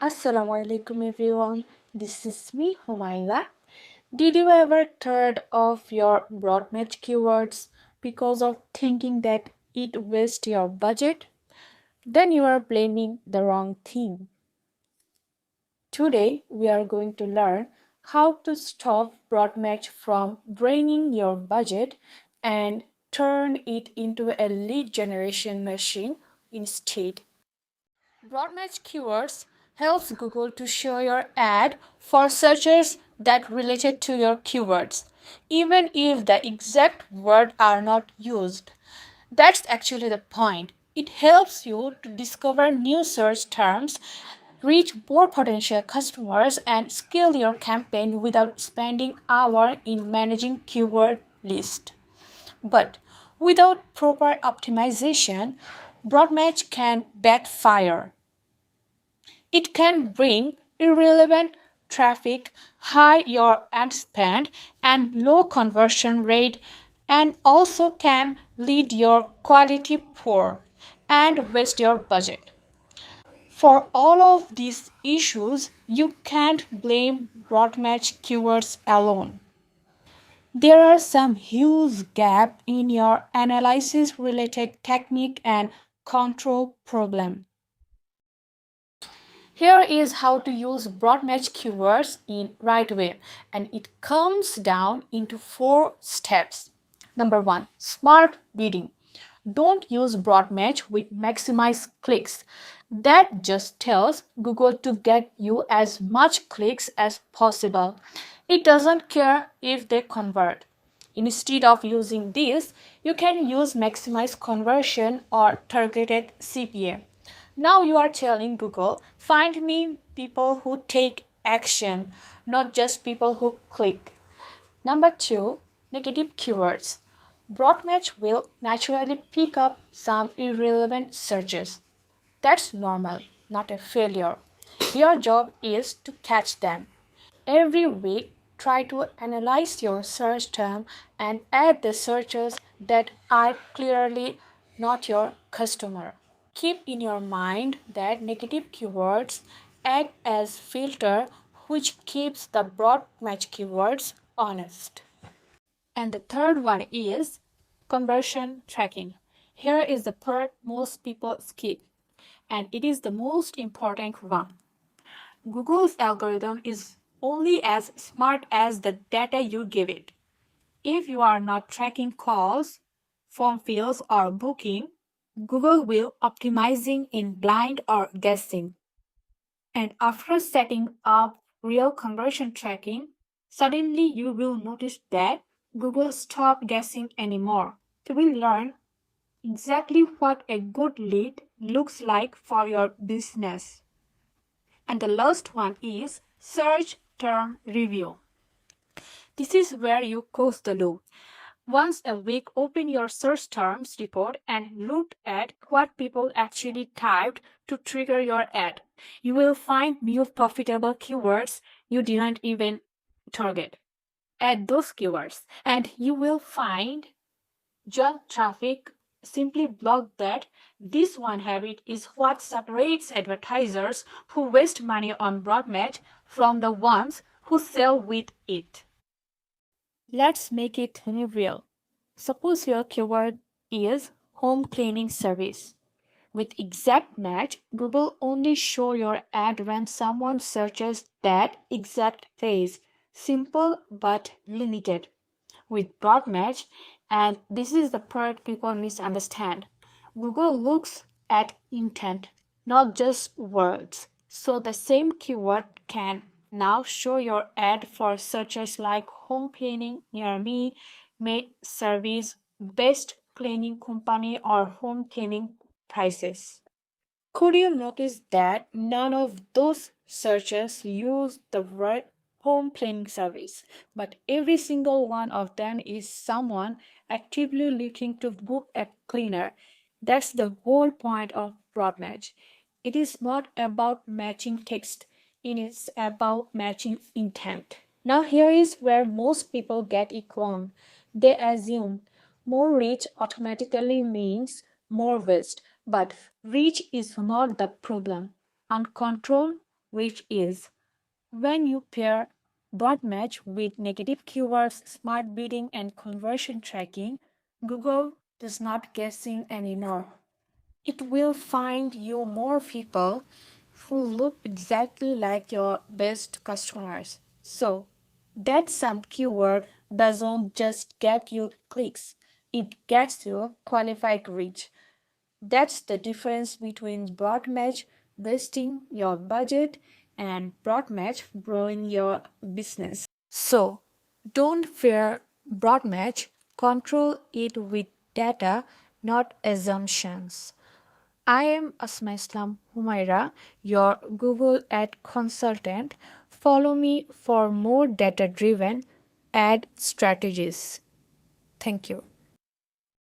Assalamualaikum everyone. This is me, Humaira. Did you ever turn off your broadmatch keywords because of thinking that it wastes your budget? Then you are blaming the wrong thing. Today we are going to learn how to stop broadmatch from draining your budget and turn it into a lead generation machine instead. Broadmatch keywords helps Google to show your ad for searches that related to your keywords, even if the exact word are not used. That's actually the point. It helps you to discover new search terms, reach more potential customers, and scale your campaign without spending hours in managing keyword list. But without proper optimization, broadmatch can backfire. It can bring irrelevant traffic, high your ad spend, and low conversion rate, and also can lead your quality poor and waste your budget. For all of these issues, you can't blame broadmatch keywords alone. There are some huge gaps in your analysis related technique and control problem. Here is how to use broadmatch keywords in right way, and it comes down into 4 steps. Number 1, smart bidding. Don't use broadmatch with maximize clicks. That just tells Google to get you as much clicks as possible. It doesn't care if they convert. Instead of using this, you can use maximize conversion or targeted CPA. Now you are telling Google, find me people who take action, not just people who click. Number 2, negative keywords. Broadmatch will naturally pick up some irrelevant searches. That's normal, not a failure. Your job is to catch them. Every week, try to analyze your search term and add the searches that are clearly not your customer. Keep in your mind that negative keywords act as filter which keeps the broad match keywords honest. And the third one is conversion tracking. Here is the part most people skip, and it is the most important one. Google's algorithm is only as smart as the data you give it. If you are not tracking calls, form fills, or booking, Google will optimizing in blind or guessing. And after setting up real conversion tracking, suddenly you will notice that Google stop guessing anymore. You will learn exactly what a good lead looks like for your business. And the last one is search term review. This is where you close the loop. Once a week, open your search terms report and look at what people actually typed to trigger your ad. You will find new profitable keywords you didn't even target. Add those keywords, and you will find junk traffic. Simply block that. This one habit is what separates advertisers who waste money on broadmatch from the ones who sell with it. Let's make it real. Suppose your keyword is home cleaning service. With exact match, Google only show your ad when someone searches that exact phrase. Simple but limited. With broad match, and this is the part people misunderstand. Google looks at intent, not just words. So the same keyword can now show your ad for searches like home cleaning near me, maid service, best cleaning company, or home cleaning prices. Could you notice that none of those searches use the word home cleaning service, but every single one of them is someone actively looking to book a cleaner? That's the whole point of broad match. It is not about matching text, it is about matching intent. Now, here is where most people get it wrong. They assume more reach automatically means more waste, but reach is not the problem. Uncontrolled which is when you pair broad match with negative keywords, smart bidding, and conversion tracking, Google does not guessing anymore. It will find you more people who look exactly like your best customers. So, that some keyword doesn't just get you clicks, it gets you qualified reach. That's the difference between broad match wasting your budget and broad match growing your business. So, don't fear broad match, control it with data, not assumptions. I am Asma Islam Humaira, your Google Ad consultant. Follow me for more data driven ad strategies. Thank you.